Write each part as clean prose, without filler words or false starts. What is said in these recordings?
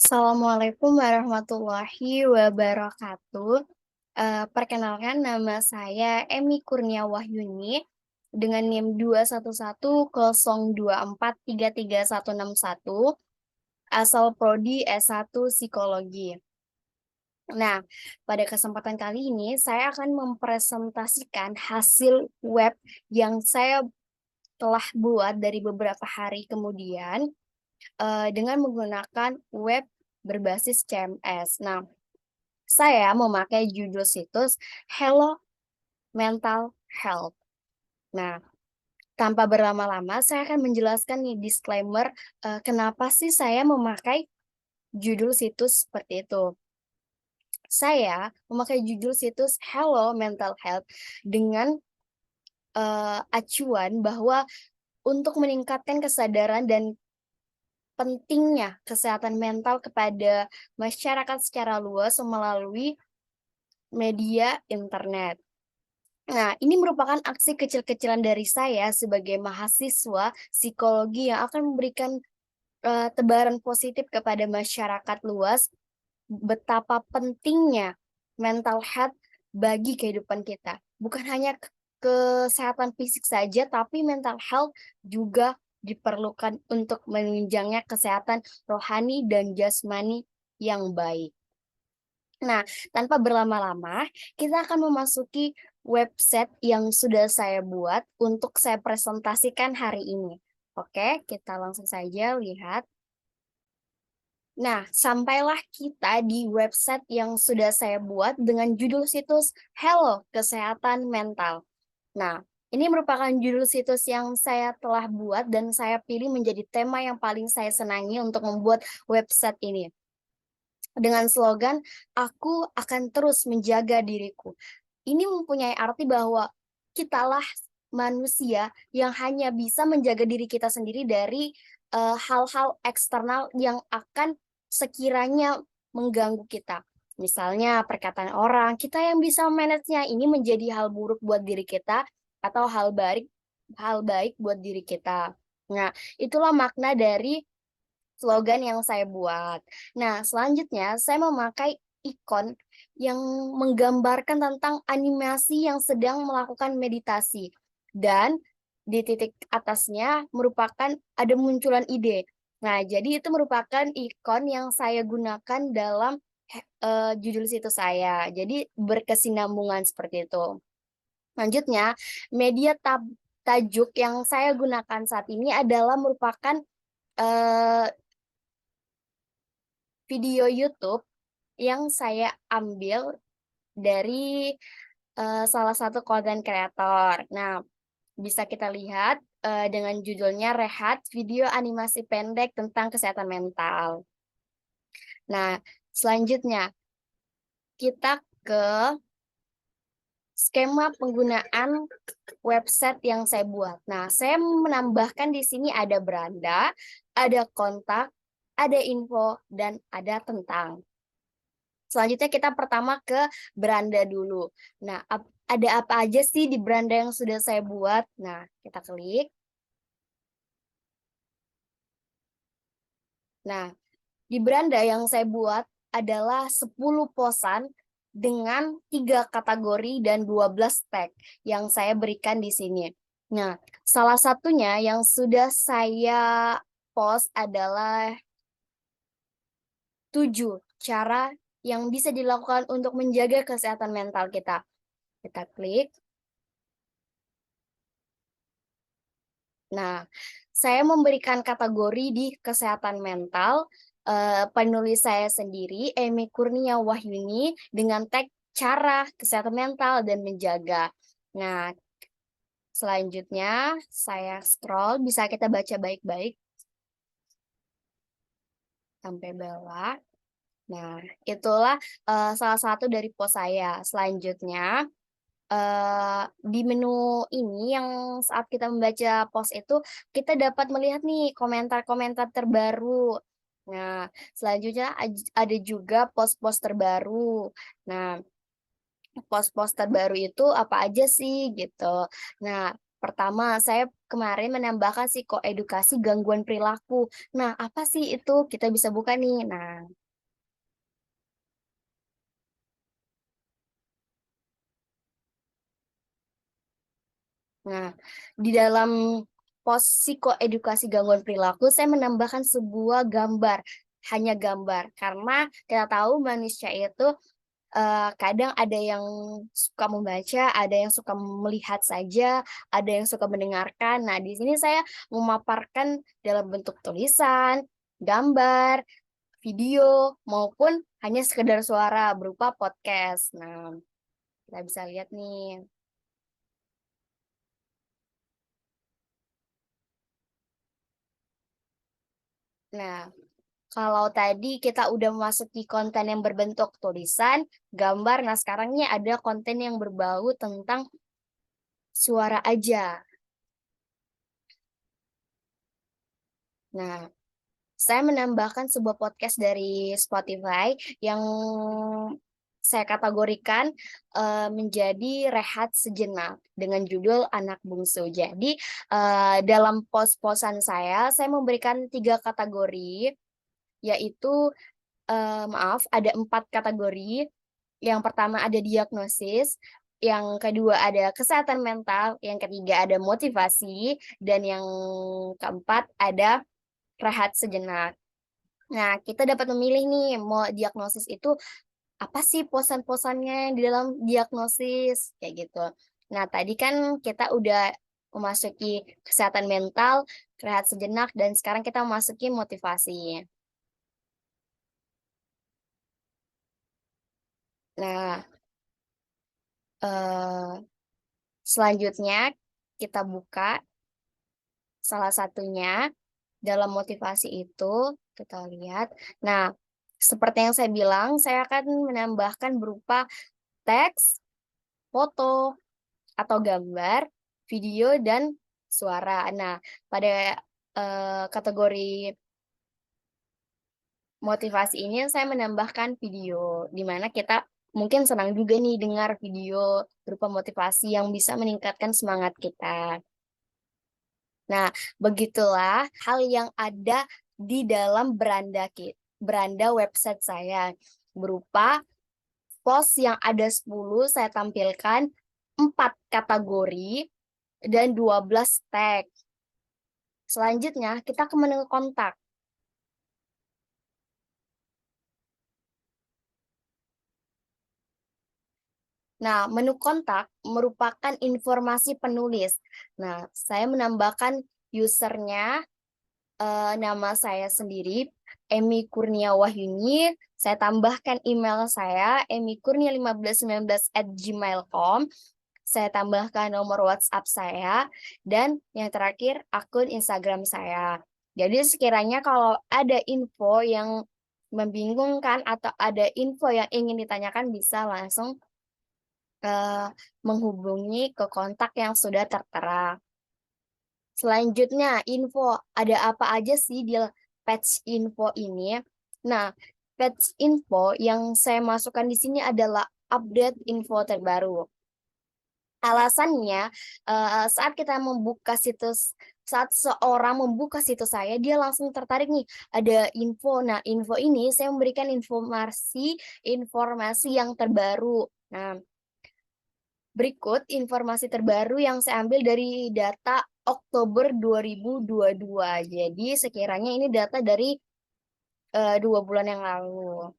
Assalamualaikum warahmatullahi wabarakatuh. Perkenalkan nama saya Emi Kurnia Wahyuni dengan NIM 21102433161, asal prodi S1 Psikologi. Nah, pada kesempatan kali ini saya akan mempresentasikan hasil web yang saya telah buat dari beberapa hari kemudian dengan menggunakan web berbasis CMS. Nah, saya memakai judul situs Hello Mental Health. Nah, tanpa berlama-lama, saya akan menjelaskan nih disclaimer kenapa sih saya memakai judul situs seperti itu. Saya memakai judul situs Hello Mental Health dengan acuan bahwa untuk meningkatkan kesadaran dan pentingnya kesehatan mental kepada masyarakat secara luas melalui media internet. Nah, ini merupakan aksi kecil-kecilan dari saya sebagai mahasiswa psikologi yang akan memberikan tebaran positif kepada masyarakat luas betapa pentingnya mental health bagi kehidupan kita. Bukan hanya kesehatan fisik saja, tapi mental health juga diperlukan untuk menunjangnya kesehatan rohani dan jasmani yang baik. Nah, tanpa berlama-lama, kita akan memasuki website yang sudah saya buat untuk saya presentasikan hari ini. Oke, kita langsung saja lihat. Nah, sampailah kita di website yang sudah saya buat dengan judul situs Hello Kesehatan Mental. Nah, ini merupakan judul situs yang saya telah buat dan saya pilih menjadi tema yang paling saya senangi untuk membuat website ini. Dengan slogan, "Aku akan terus menjaga diriku." Ini mempunyai arti bahwa kitalah manusia yang hanya bisa menjaga diri kita sendiri dari hal-hal eksternal yang akan sekiranya mengganggu kita. Misalnya perkataan orang, kita yang bisa manage-nya ini menjadi hal buruk buat diri kita atau hal baik buat diri kita. Nah, itulah makna dari slogan yang saya buat. Nah, selanjutnya saya memakai ikon yang menggambarkan tentang animasi yang sedang melakukan meditasi. Dan di titik atasnya merupakan ada munculan ide. Nah, jadi itu merupakan ikon yang saya gunakan dalam judul situs saya. Jadi berkesinambungan seperti itu. Selanjutnya, media tajuk yang saya gunakan saat ini adalah merupakan eh, video YouTube yang saya ambil dari salah satu konten kreator. Nah, bisa kita lihat dengan judulnya Rehat, video animasi pendek tentang kesehatan mental. Nah, selanjutnya kita ke skema penggunaan website yang saya buat. Nah, saya menambahkan di sini ada beranda, ada kontak, ada info, dan ada tentang. Selanjutnya kita pertama ke beranda dulu. Nah, ada apa aja sih di beranda yang sudah saya buat? Nah, kita klik. Nah, di beranda yang saya buat adalah 10 posan dengan 3 kategori dan 12 tag yang saya berikan di sini. Nah, salah satunya yang sudah saya post adalah 7 cara yang bisa dilakukan untuk menjaga kesehatan mental kita. Kita klik. Nah, saya memberikan kategori di kesehatan mental, penulis saya sendiri, Emi Kurnia Wahyuni, dengan tag cara kesehatan mental dan menjaga. Nah, selanjutnya saya scroll, bisa kita baca baik-baik sampai bawah. Nah, itulah salah satu dari post saya. Selanjutnya, di menu ini yang saat kita membaca post itu, kita dapat melihat nih komentar-komentar terbaru. Nah, selanjutnya ada juga post-post terbaru. Nah, post-post terbaru itu apa aja sih gitu. Nah, pertama saya kemarin menambahkan psikoedukasi gangguan perilaku. Nah, apa sih itu? Kita bisa buka nih. Nah, Nah, di dalam post psikoedukasi gangguan perilaku, saya menambahkan sebuah gambar, hanya gambar. Karena kita tahu manusia itu kadang ada yang suka membaca, ada yang suka melihat saja, ada yang suka mendengarkan. Nah, di sini saya memaparkan dalam bentuk tulisan, gambar, video, maupun hanya sekedar suara berupa podcast. Nah, kita bisa lihat nih. Nah, kalau tadi kita udah memasuki konten yang berbentuk tulisan, gambar, nah sekarang ini ada konten yang berbau tentang suara aja. Nah, saya menambahkan sebuah podcast dari Spotify yang saya kategorikan menjadi rehat sejenak dengan judul Anak Bungsu. Jadi dalam post-posan saya memberikan 3 kategori, yaitu maaf, ada 4 kategori. Yang pertama ada diagnosis, yang kedua ada kesehatan mental, yang ketiga ada motivasi, dan yang keempat ada rehat sejenak. Nah, kita dapat memilih nih, mau diagnosis itu apa sih posan-posannya di dalam diagnosis, kayak gitu. Nah, tadi kan kita udah memasuki kesehatan mental, rehat sejenak, dan sekarang kita memasuki motivasi. Nah, eh, selanjutnya kita buka salah satunya dalam motivasi itu, kita lihat. Nah, seperti yang saya bilang, saya akan menambahkan berupa teks, foto, atau gambar, video, dan suara. Nah, pada kategori motivasi ini saya menambahkan video, di mana kita mungkin senang juga nih dengar video berupa motivasi yang bisa meningkatkan semangat kita. Nah, begitulah hal yang ada di dalam beranda website saya, berupa post yang ada 10, saya tampilkan 4 kategori dan 12 tag. Selanjutnya, kita ke menu kontak. Nah, menu kontak merupakan informasi penulis. Nah, saya menambahkan usernya, nama saya sendiri, Emi Kurnia Wahyuni. Saya tambahkan email saya, emikurnia1519@gmail.com. Saya tambahkan nomor WhatsApp saya, dan yang terakhir akun Instagram saya. Jadi sekiranya kalau ada info yang membingungkan atau ada info yang ingin ditanyakan, bisa langsung menghubungi ke kontak yang sudah tertera. Selanjutnya, info. Ada apa aja sih di patch info ini? Nah, patch info yang saya masukkan di sini adalah update info terbaru. Alasannya, saat kita membuka situs, saat seorang membuka situs saya, dia langsung tertarik nih, ada info. Nah, info ini saya memberikan informasi yang terbaru. Nah, berikut informasi terbaru yang saya ambil dari data Oktober 2022. Jadi sekiranya ini data dari 2 bulan yang lalu,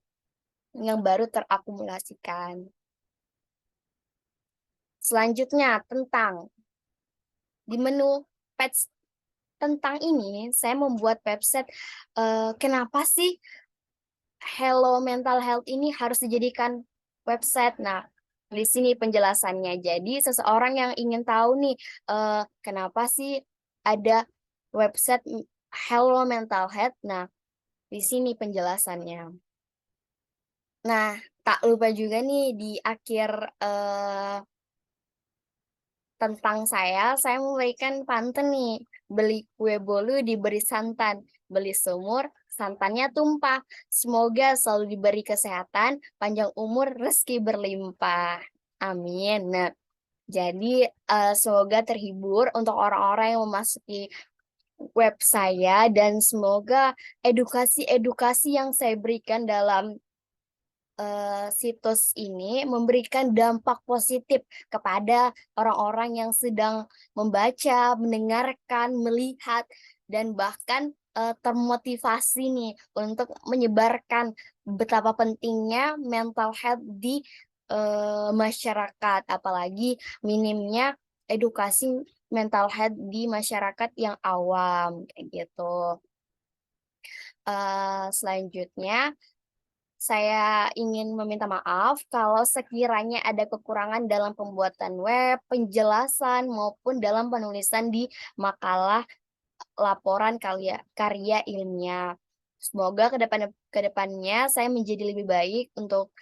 yang baru terakumulasikan. Selanjutnya, tentang. Di menu patch tentang ini, saya membuat website, kenapa sih Hello Mental Health ini harus dijadikan website. Nah, di sini penjelasannya. Jadi, seseorang yang ingin tahu nih, kenapa sih ada website Hello Mental Health. Nah, di sini penjelasannya. Nah, tak lupa juga nih di akhir tentang saya memberikan pantun nih. Beli kue bolu diberi santan, beli sumur, santannya tumpah. Semoga selalu diberi kesehatan, panjang umur, rezeki berlimpah. Amin. Nah, jadi semoga terhibur untuk orang-orang yang memasuki web saya, dan semoga edukasi-edukasi yang saya berikan dalam situs ini memberikan dampak positif kepada orang-orang yang sedang membaca, mendengarkan, melihat, dan bahkan, termotivasi nih untuk menyebarkan betapa pentingnya mental health di, masyarakat, apalagi minimnya edukasi mental health di masyarakat yang awam, kayak gitu. Selanjutnya saya ingin meminta maaf kalau sekiranya ada kekurangan dalam pembuatan web, penjelasan, maupun dalam penulisan di makalah, laporan karya ilmiah. Semoga ke depannya saya menjadi lebih baik untuk,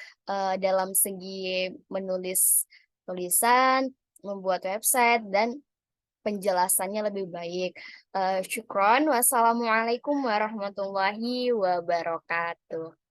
dalam segi menulis tulisan, membuat website, dan penjelasannya lebih baik. Syukron, wassalamualaikum warahmatullahi wabarakatuh.